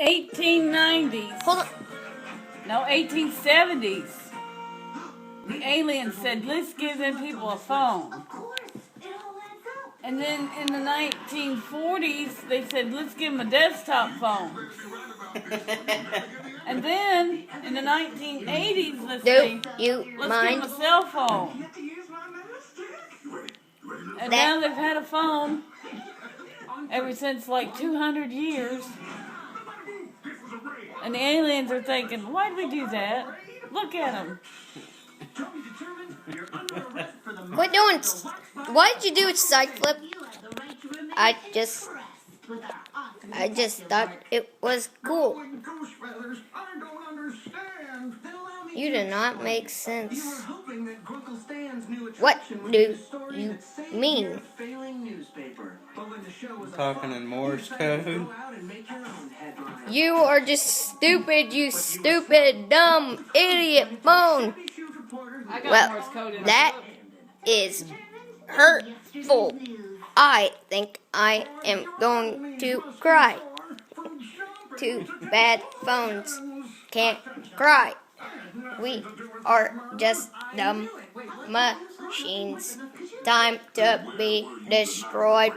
1890s. Hold on. No, 1870s. The aliens said, let's give them people a phone. And then in the 1940s, they said, let's give them a desktop phone. And then in the 1980s, let's give them a cell phone. And now they've had a phone ever since like 200 years. And the aliens are thinking, why did we do that? Look at them. Quit doing. Why did you do a side flip? I just thought it was cool. You do not make sense. What do you mean? Talking in Morse code. You are just stupid, you stupid, dumb, idiot phone. Well, that is hurtful. I think I am going to cry. Too bad phones can't cry. We are just dumb machines. Time to be destroyed.